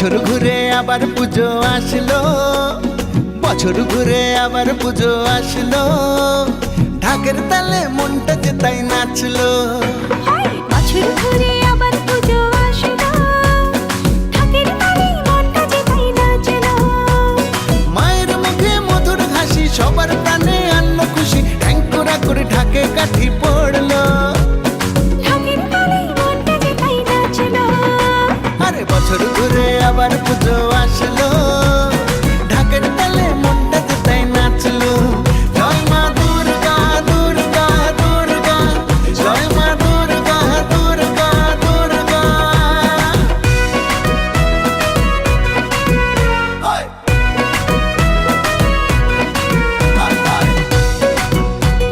বছর ঘুরে আবার পুজো আসলো, বছর ঘুরে আবার পুজো আসলো, ঢাকের তালে মনটা যে তাই নাচলো। বছর ঘুরে আবার পুজো আসলো, ঢাকের তালে মনটা যে তাই নাচলো। মায়ের মুখে মধুর হাসি, সবার প্রাণে আনলো খুশি, ঠ্যাং কোরা করে ঢাকে কাঠি পড়লো। ঢাকের তালে মনটা যে তাই নাচলো। আরে বছর ঘুরে আবার পুজো আসলো,